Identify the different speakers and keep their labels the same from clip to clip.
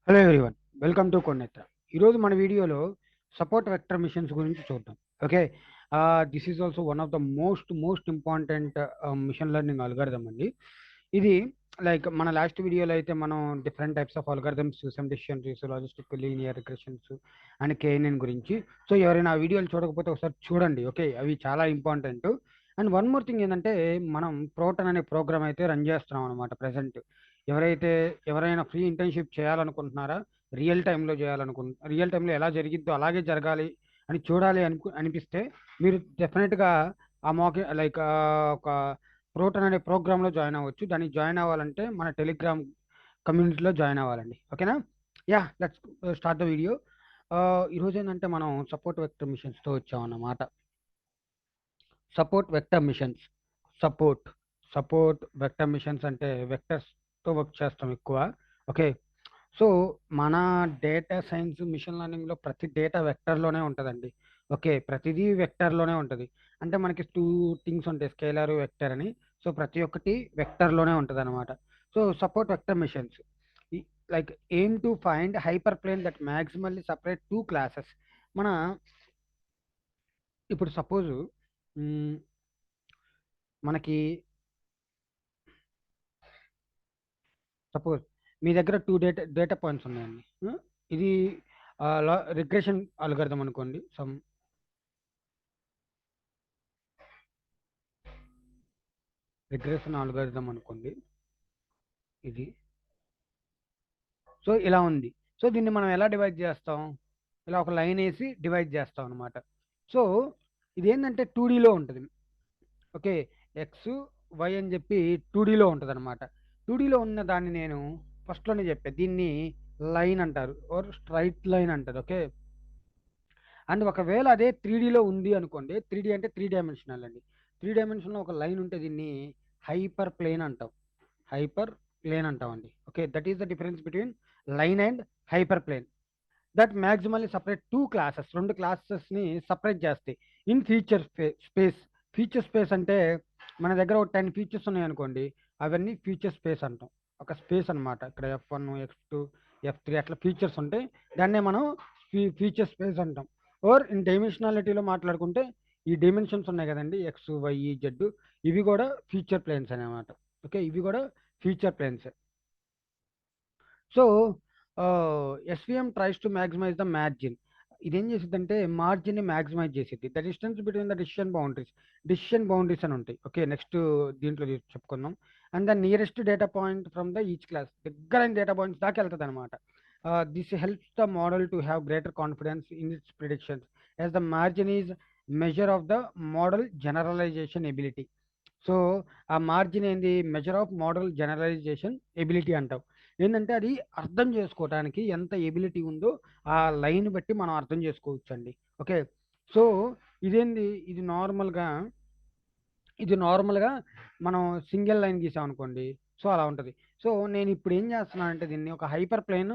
Speaker 1: Hello everyone, welcome to కొన్నేత్ర. ఈరోజు మన వీడియోలో సపోర్ట్ వెక్టర్ మిషన్స్ గురించి చూద్దాం. Okay, this is also one of the most important machine learning algorithm అండి. ఇది లైక్ మన లాస్ట్ వీడియోలో అయితే మనం డిఫరెంట్ టైప్స్ ఆఫ్ అల్గారిథమ్స్ చూసాం, decision trees, logistic, linear regressions and K N N గురించి. సో ఎవరైనా ఆ వీడియోలు చూడకపోతే ఒకసారి చూడండి. ఓకే, అవి చాలా important. And one more thing ఏంటంటే, మనం ప్రోటన్ అనే ప్రోగ్రామ్ అయితే రన్ చేస్తున్నాం అనమాట ప్రజెంట్. ఎవరైతే ఎవరైనా ఫ్రీ ఇంటర్న్షిప్ చేయాలనుకుంటున్నారా, రియల్ టైంలో ఎలా జరిగిద్దో అలాగే జరగాలి అని చూడాలి అనిపిస్తే మీరు డెఫినెట్గా ఆ మాక్ లైక్ ఒక ప్రోటన్ అనే ప్రోగ్రాంలో జాయిన్ అవ్వచ్చు. దానికి జాయిన్ అవ్వాలంటే మన టెలిగ్రామ్ కమ్యూనిటీలో జాయిన్ అవ్వాలండి. ఓకేనా? Yeah, let's start the video. ఈరోజు ఏంటంటే మనం సపోర్ట్ వెక్టర్ మిషన్స్తో వచ్చామన్నమాట. Support vector machines support support vector machines అంటే వెక్టర్స్తో వర్క్ చేస్తాం ఎక్కువ. ఓకే, సో మన డేటా సైన్స్ మిషన్ లెర్నింగ్లో ప్రతి డేటా వెక్టర్లోనే ఉంటుందండి. ఓకే, ప్రతిదీ వెక్టర్లోనే ఉంటుంది. అంటే మనకి టూ థింగ్స్ ఉంటాయి, స్కేలర్, వెక్టర్ అని. సో ప్రతి ఒక్కటి వెక్టర్లోనే ఉంటుంది అనమాట. So support vector machines like aim to find hyper plane that maximally separate two classes. మన ఇప్పుడు సపోజు మనకి సపోజ్ మీ దగ్గర టూ డేటా పాయింట్స్ ఉన్నాయండి. ఇది రిగ్రెషన్ అల్గోరిథం అనుకోండి. రిగ్రెషన్ అల్గోరిథం అనుకోండి ఇది. సో ఇలా ఉంది. సో దీన్ని మనం ఎలా డివైడ్ చేస్తాం? ఇలా ఒక లైన్ వేసి డివైడ్ చేస్తాం అనమాట. సో ఇది ఏంటంటే 2Dలో ఉంటుంది. ఓకే, ఎక్స్ వై అని చెప్పి 2Dలో ఉంటుంది అనమాట. 2Dలో ఉన్న దాన్ని నేను ఫస్ట్లోనే చెప్పా, దీన్ని లైన్ అంటారు ఆర్ స్ట్రైట్ లైన్ అంటారు. ఓకే, అండ్ ఒకవేళ అదే 3Dలో ఉంది అనుకోండి, 3D అంటే 3 డైమెన్షనల్ అండి. 3 డైమెన్షన్లో ఒక లైన్ ఉంటే దీన్ని హైపర్ ప్లేన్ అంటాం. హైపర్ ప్లేన్ అంటాం అండి. Okay, that is the difference between line and hyper plane. That maximally separate two classes, రెండు క్లాసెస్ని సపరేట్ చేస్తాయి ఇన్ స్పేస్. ఫీచర్ స్పేస్ అంటే మన దగ్గర ఒక 10 ఫీచర్స్ ఉన్నాయి అనుకోండి, అవన్నీ ఫీచర్ స్పేస్ అంటాం. ఒక స్పేస్ అనమాట. ఇక్కడ F1, F2, F3 అట్లా ఫీచర్స్ ఉంటాయి. దాన్నే మనం ఫీచర్ స్పేస్ అంటాం. ఓర్ ఇన్ డైమెన్షనాలిటీలో మాట్లాడుకుంటే ఈ డైమెన్షన్స్ ఉన్నాయి కదండి, ఎక్స్ వై జెడ్, ఇవి కూడా ఫీచర్ ప్లేన్స్ అనమాట. ఓకే, ఇవి కూడా feature planes. So S V M tries to maximise the margin. ఇదేం చేసిద్దంటే మార్జిన్ని మ్యాక్సిమైజ్ చేసిద్ది. The distance between the decision boundaries అని ఉంటాయి. ఓకే, నెక్స్ట్ దీంట్లో చెప్పుకుందాం. And the nearest data point from the each class, దగ్గరైన డేటా పాయింట్స్ దాకా వెళ్తుంది అనమాట. This helps the model to have greater confidence in its predictions as the margin is measure of the model generalisation ability. So ఆ margin ఏంది? Measure of model generalisation ability అంటాం. ఏంటంటే అది అర్థం చేసుకోవడానికి ఎంత ఎబిలిటీ ఉందో ఆ లైన్ బట్టి మనం అర్థం చేసుకోవచ్చు అండి. ఓకే, సో ఇదేంది? ఇది నార్మల్గా మనం సింగిల్ లైన్ గీసాం అనుకోండి. సో అలా ఉంటుంది. సో నేను ఇప్పుడు ఏం చేస్తున్నా అంటే దీన్ని ఒక హైపర్ ప్లేన్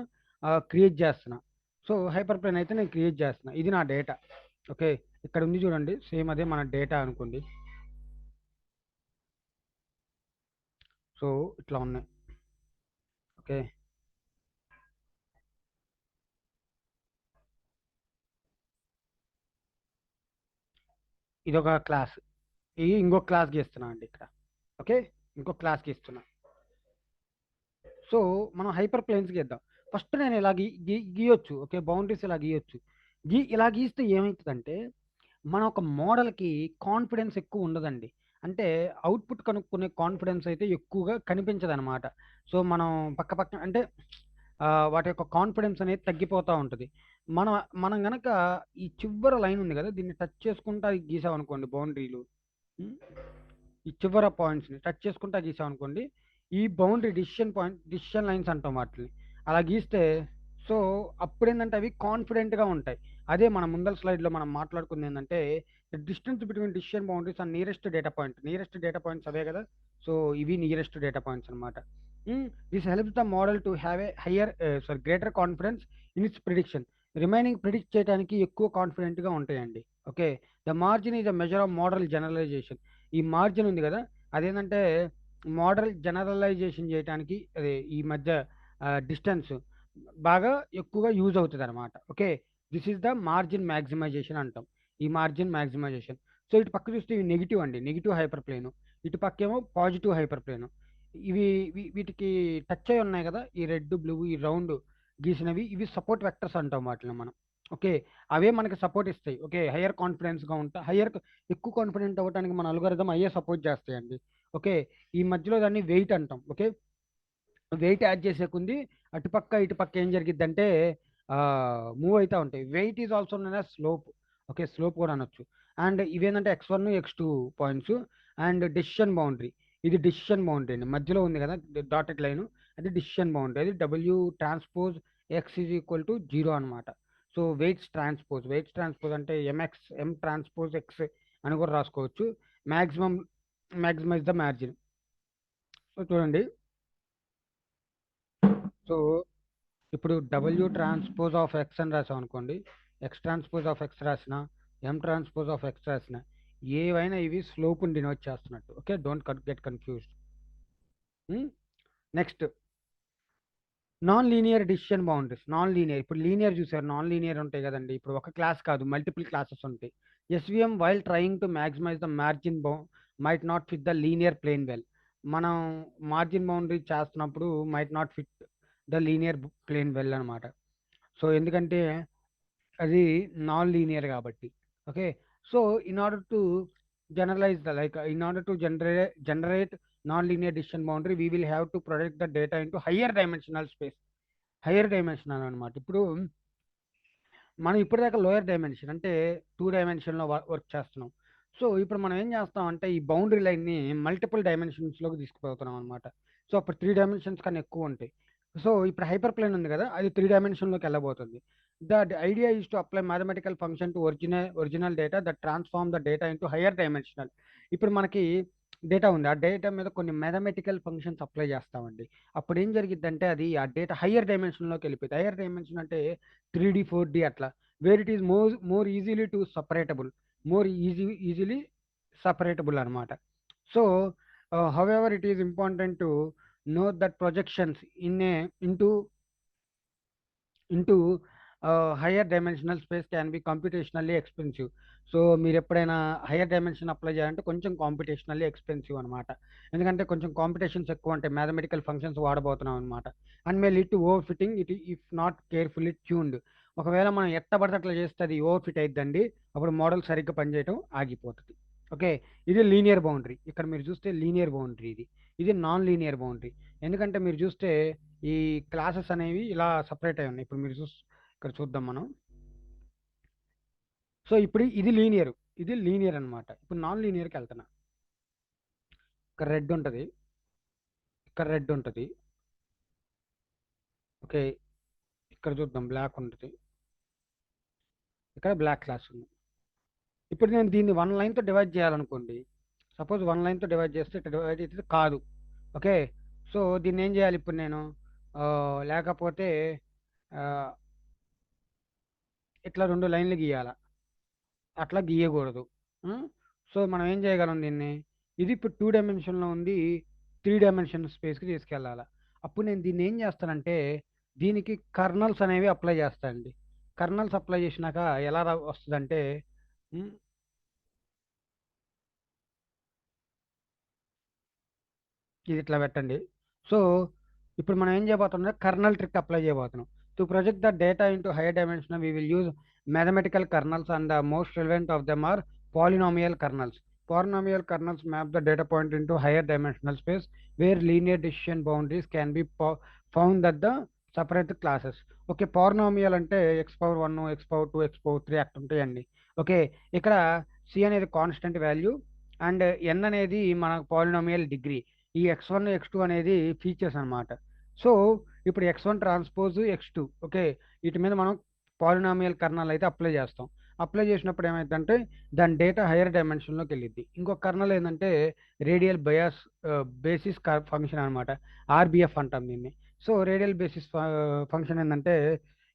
Speaker 1: క్రియేట్ చేస్తున్నా. సో హైపర్ ప్లేన్ అయితే నేను క్రియేట్ చేస్తున్నా. ఇది నా డేటా. ఓకే, ఇక్కడ ఉంది చూడండి, సేమ్ అదే మన డేటా అనుకోండి. సో ఇట్లా ఉన్నాయి. ఓకే, ఇదొక క్లాస్. ఇంకొక క్లాస్ గీస్తున్నా అండి ఇక్కడ. ఓకే, ఇంకొక క్లాస్ గీస్తున్నా. సో మనం హైపర్ ప్లేన్స్ గీద్దాం. ఫస్ట్ నేను ఇలా గీయొచ్చు. ఓకే, బౌండరీస్ ఇలా గీయొచ్చు. ఇలా గీస్తే ఏమవుతుందంటే మన ఒక మోడల్కి కాన్ఫిడెన్స్ ఎక్కువ ఉండదండి. అంటే అవుట్పుట్ కనుక్కునే కాన్ఫిడెన్స్ అయితే ఎక్కువగా కనిపించదు అనమాట. సో మనం పక్క పక్క అంటే వాటి యొక్క కాన్ఫిడెన్స్ అనేది తగ్గిపోతూ ఉంటుంది. మనం మనం గనక ఈ చివరి లైన్ ఉంది కదా, దీన్ని టచ్ చేసుకుంటా గీసామనుకోండి బౌండరీలు. ఉమ్, ఈ చివర పాయింట్స్ని టచ్ చేసుకుంటా గీసామనుకోండి, ఈ బౌండరీ డిసిషన్ లైన్స్ అంటాం వాటిని. అలా గీస్తే సో అప్పుడేంటంటే అవి కాన్ఫిడెంట్గా ఉంటాయి. అదే మన ముందల స్లైడ్లో మనం మాట్లాడుకుంది ఏంటంటే distance between decision boundaries and nearest data points అవే కదా. సో ఇవి నియరెస్ట్ డేటా పాయింట్స్ అనమాట. This helps the model to have a greater confidence in its prediction. Remaining predict చేయడానికి ఎక్కువ కాన్ఫిడెంట్గా ఉంటాయండి. Okay, the margin is a measure of model generalization. ఈ margin ఉంది కదా, అదేంటంటే మోడల్ జనరలైజేషన్ చేయడానికి అదే ఈ మధ్య డిస్టెన్స్ బాగా ఎక్కువగా యూజ్ అవుతుంది అనమాట. Okay, this is the margin maximisation అంటాం. ఈ మార్జిన్ మ్యాక్సిమైజేషన్. సో ఇటు పక్క చూస్తే ఇవి నెగిటివ్ అండి, నెగిటివ్ హైపర్ ప్లేన్. ఇటు పక్క ఏమో పాజిటివ్ హైపర్ ప్లేన్. ఇవి వీటికి టచ్ అయి ఉన్నాయి కదా, ఈ రెడ్ బ్లూ ఈ రౌండ్ గీసినవి, ఇవి సపోర్ట్ వెక్టర్స్ అంటాం వాటిని మనం. ఓకే, అవే మనకి సపోర్ట్ ఇస్తాయి. ఓకే, హయ్యర్ కాన్ఫిడెన్స్గా ఉంటా, ఎక్కువ కాన్ఫిడెంట్ అవ్వడానికి మన అల్గోరిథం అయ్యే సపోర్ట్ చేస్తాయండి. ఓకే, ఈ మధ్యలో దాన్ని వెయిట్ అంటాం. ఓకే, వెయిట్ యాడ్ చేసే కొంది అటుపక్క ఇటుపక్క ఏం జరిగిద్దంటే మూవ్ అవుతూ ఉంటాయి. Weight is also known as slope. Okay, slope కూడా అనొచ్చు. అండ్ ఇవేంటంటే x1 x2 points. And decision boundary, ఇది డెసిషన్ బౌండరీ అండి, మధ్యలో ఉంది కదా డాటెడ్ లైన్, అది డెసిషన్ బౌండరీ. అది W transpose X is equal to 0 అనమాట. సో వెయిట్స్ ట్రాన్స్పోజ్ అంటే ఎం ట్రాన్స్పోజ్ ఎక్స్ అని కూడా రాసుకోవచ్చు. Maximum maximize the margin. So చూడండి, సో ఇప్పుడు డబ్ల్యూ ట్రాన్స్పోజ్ ఆఫ్ ఎక్స్ అని రాసాం అనుకోండి, ఎక్స్ ట్రాన్స్పోజ్ ఆఫ్ ఎక్స్ రాసిన, ఎం ట్రాన్స్పోజ్ ఆఫ్ ఎక్స్ రాసిన, ఏవైనా ఇవి స్లోప్ని డినోట్ చేస్తున్నట్టు. Okay, don't get confused. Next, non linear decision boundaries. Non linear, ఇప్పుడు లీనియర్ చూసారు, నాన్ లీనియర్ ఉంటాయి కదండి. ఇప్పుడు ఒక క్లాస్ కాదు, మల్టిపుల్ క్లాసెస్ ఉంటాయి. SVM while trying to maximise the margin might not fit the linear plane well. మనం margin boundary చేస్తున్నప్పుడు might not fit the linear plane well అనమాట. సో ఎందుకంటే అది నాన్ లీనియర్ కాబట్టి. Okay, so in order to generalise the like in order to generate non linear decision boundary we will have to project the data into higher dimensional space. Higher dimensional అనమాట. ఇప్పుడు మనం ఇప్పటిదాకా lower dimension అంటే 2 డైమెన్షన్లో work చేస్తున్నాం. So ఇప్పుడు మనం ఏం చేస్తాం అంటే ఈ బౌండరీ లైన్ని మల్టిపుల్ డైమెన్షన్స్లోకి తీసుకుపోతున్నాం అనమాట. సో అప్పుడు 3 డైమెన్షన్స్ కన్నా ఎక్కువ ఉంటాయి. సో ఇప్పుడు హైపర్ ప్లేన్ ఉంది కదా, అది 3 డైమెన్షన్లోకి వెళ్ళబోతుంది. The idea is to apply mathematical function to original data that transform the data into higher dimensional. ఇప్పుడు మనకి డేటా ఉంది, ఆ డేటా మీద కొన్ని మ్యాథమెటికల్ ఫంక్షన్స్ అప్లై చేస్తామండి. అప్పుడు ఏం జరిగిద్దంటే అది ఆ డేటా హయ్యర్ డైమెన్షన్లోకి వెళ్ళిపోయింది. హయ్యర్ డైమెన్షన్ అంటే 3D 4D అట్లా, where it is more easily to separable, easily separable అనమాట. So however it is important to know that projections in a into into higher dimensional space can be computationally expensive. సో మీరు ఎప్పుడైనా higher dimension apply చేయాలంటే కొంచెం కాంపిటేషనల్లీ expensive అనమాట. ఎందుకంటే కొంచెం competitions ఎక్కువ ఉంటాయి, మ్యాథమెటికల్ ఫంక్షన్స్ వాడబోతున్నాం అనమాట. And may lead to over fitting it if not carefully tuned. ఒకవేళ మనం ఎట్టబడితే అట్లా చేస్తే అది ఓవర్ ఫిట్ అయిద్దండి, అప్పుడు మోడల్ సరిగ్గా పనిచేయడం ఆగిపోతుంది. ఓకే, ఇది లీనియర్ బౌండరీ. ఇక్కడ మీరు చూస్తే లీనియర్ బౌండరీ, ఇది నాన్ లీనియర్ బౌండరీ. ఎందుకంటే మీరు చూస్తే ఈ క్లాసెస్ అనేవి ఇలా సపరేట్ అయి ఉన్నాయి. ఇప్పుడు మీరు ఇక్కడ చూద్దాం మనం. సో ఇప్పుడు ఇది లీనియర్ అనమాట. ఇప్పుడు నాన్ లీనియర్కి వెళ్తున్నా. ఇక్కడ రెడ్ ఉంటుంది, ఇక్కడ రెడ్ ఉంటుంది. ఓకే, ఇక్కడ చూద్దాం బ్లాక్ ఉంటుంది, ఇక్కడ బ్లాక్ క్లాస్ ఉంది. ఇప్పుడు నేను దీన్ని 1 లైన్తో డివైడ్ చేయాలనుకోండి, సపోజ్ 1 లైన్తో డివైడ్ చేస్తే ఇట్లా డివైడ్ అయితే కాదు. ఓకే, సో దీన్ని ఏం చేయాలి ఇప్పుడు నేను, లేకపోతే ఆ, ఇట్లా 2 లైన్లు గీయాలా, అట్లా గీయకూడదు. సో మనం ఏం చేయగలం దీన్ని, ఇది ఇప్పుడు 2 డైమెన్షన్లో ఉంది, 3 డైమెన్షన్ స్పేస్కి తీసుకెళ్ళాలి. అప్పుడు నేను దీన్ని ఏం చేస్తానంటే దీనికి కర్నల్స్ అనేవి అప్లై చేస్తానండి. కర్నల్స్ అప్లై చేసినాక ఎలా వస్తుందంటే, ఉమ్, ఇది ఇట్లా పెట్టండి. సో ఇప్పుడు మనం ఏం చేయబోతున్నాం, కర్నల్ ట్రిక్ అప్లై చేయబోతున్నాం. To project the data into hire dimension we will use mathematical kernels and the most relevant of them are polynomial kernels. Polynomial kernels map the data point into higher dimensional space where linear decision boundaries can be found at the separate classes. Okay, polynomial అంటే x⁻1 x⁻2 x⁻3 అట్లా ఉంటాయండి. Okay, ఇక్కడ c అనేది constant value and n అనేది మన polynomial degree. ఈ x1 x2 అనేది features అనమాట. సో ఇప్పుడు x1 ట్రాన్స్పోజ్ x2. ఓకే, వీటి మీద మనం పాలినామియల్ కర్నల్ అయితే అప్లై చేస్తాం. అప్లై చేసినప్పుడు ఏమైందంటే దాని డేటా హైయర్ డైమెన్షన్లోకి వెళ్ళిద్ది. ఇంకొక కర్నల్ ఏంటంటే రేడియల్ బేసిస్ ఫంక్షన్ అనమాట, ఆర్బిఎఫ్ అంటాం దీన్ని. సో రేడియల్ బేసిస్ ఫంక్షన్ ఏంటంటే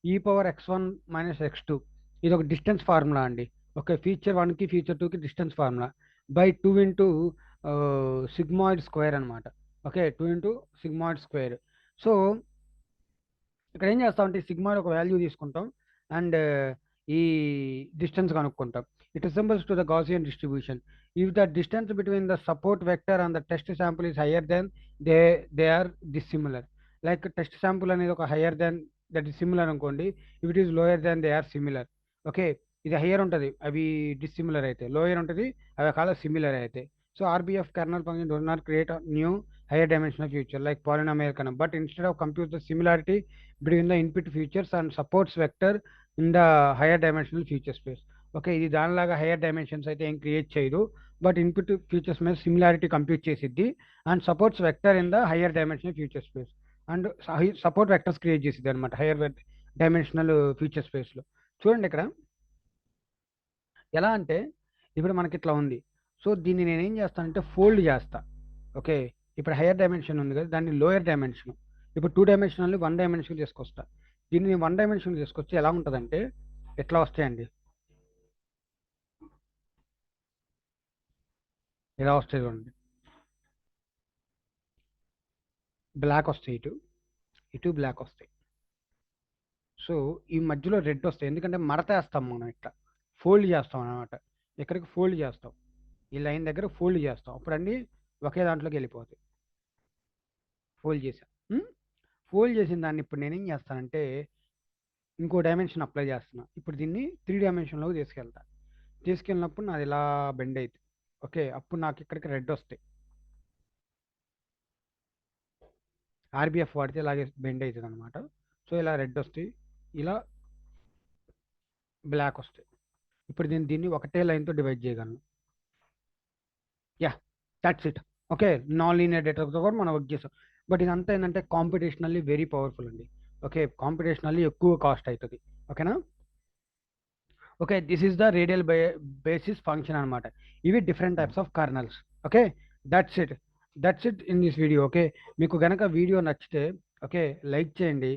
Speaker 1: e⁻x1 - x2. ఇది ఒక డిస్టెన్స్ ఫార్ములా అండి. ఓకే, ఫీచర్ 1కి ఫీచర్ 2కి distance formula by 2 into sigmoid square అనమాట. Okay, 2 into sigmoid square. So ఇక్కడ ఏం చేస్తామంటే సిగ్మా ఒక వాల్యూ తీసుకుంటాం అండ్ ఈ డిస్టెన్స్ కనుక్కుంటాం. It resembles to the Gaussian distribution. If the distance between the support vector and the test sample is higher than they are dissimilar. Like test sample అనేది ఒక higher than that is similar అనుకోండి. If it is lower than they are similar. Okay, ఇది higher ఉంటుంది, అవి dissimilar అయితే. Lower ఉంటుంది, అవి కాల సిమిలర్ అయితే. So R B F kernel function does not create a new higher dimensional feature like polynomial kernel, but instead of compute the similarity between the input features and supports vector in the higher dimensional feature space. Okay, ఇది దానిలాగా higher dimensions అయితే ఏం create చేయదు, but input features మీద similarity compute చేసిద్ది and supports vector in the higher dimensional future space. And support vectors create చేసిద్ది అనమాట hire dimensional future స్పేస్లో. చూడండి ఇక్కడ ఎలా అంటే ఇప్పుడు మనకి ఇట్లా ఉంది. సో దీన్ని నేనేం చేస్తానంటే ఫోల్డ్ చేస్తా. ఓకే, ఇప్పుడు హైయర్ డైమెన్షన్ ఉంది కదా, దాన్ని లోయర్ డైమెన్షన్, ఇప్పుడు 2 డైమెన్షనల్ 1 డైమెన్షన్ తీసుకొస్తా. దీన్ని 1 డైమెన్షన్ తీసుకొచ్చి ఎలా ఉంటుందంటే ఎట్లా వస్తాయండి, ఎలా వస్తాయి చూడండి. బ్లాక్ వస్తాయి, ఇటు ఇటు బ్లాక్ వస్తాయి. సో ఈ మధ్యలో రెడ్ వస్తాయి, ఎందుకంటే మడతేస్తాం మనం, ఇట్లా ఫోల్డ్ చేస్తాం అనమాట. ఎక్కడికి ఫోల్డ్ చేస్తాం, ఈ లైన్ దగ్గర ఫోల్డ్ చేస్తాం, అప్పుడు అన్నీ ఒకే దాంట్లోకి వెళ్ళిపోతాయి. ఫోల్డ్ చేసాం. ఫోల్డ్ చేసిన దాన్ని ఇప్పుడు నేనేం చేస్తానంటే ఇంకో డైమెన్షన్ అప్లై చేస్తున్నా. ఇప్పుడు దీన్ని 3 డైమెన్షన్లోకి తీసుకెళ్తా. తీసుకెళ్ళినప్పుడు నాది ఇలా బెండ్ అవుతుంది. ఓకే, అప్పుడు నాకు ఇక్కడికి రెడ్ వస్తాయి. ఆర్బిఎఫ్ వాడితే ఇలాగే బెండ్ అవుతుంది అనమాట. సో ఇలా రెడ్ వస్తాయి, ఇలా బ్లాక్ వస్తాయి. ఇప్పుడు దీన్ని ఒకటే లైన్తో డివైడ్ చేయగలను. Yeah, that's it. Okay, non linear డేటాతో కూడా మనం వర్క్ చేస్తాం. బట్ ఇదంతా ఏంటంటే కాంపిటేషనల్లీ వెరీ పవర్ఫుల్ అండి. ఓకే, కాంపిటేషనల్లీ ఎక్కువ కాస్ట్ అవుతుంది. ఓకేనా. Okay, this is the radial basis function అనమాట. ఇవి different types of kernels. Okay, that's it. That's it in this video. Okay, మీకు గనక వీడియో నచ్చితే ఓకే లైక్ చేయండి,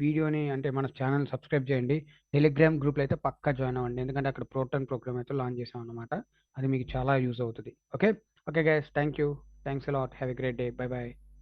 Speaker 1: వీడియోని అంటే మన ఛానల్ సబ్స్క్రైబ్ చేయండి. టెలిగ్రామ్ గ్రూప్లో అయితే పక్కా జాయిన్ అవ్వండి, ఎందుకంటే అక్కడ ప్రోటోన్ ప్రోగ్రామ్ అయితే లాంచ్ చేసాం అనమాట. అది మీకు చాలా యూజ్ అవుతుంది. Okay okay guys, thank you. Thanks a lot. Have a great day. By by.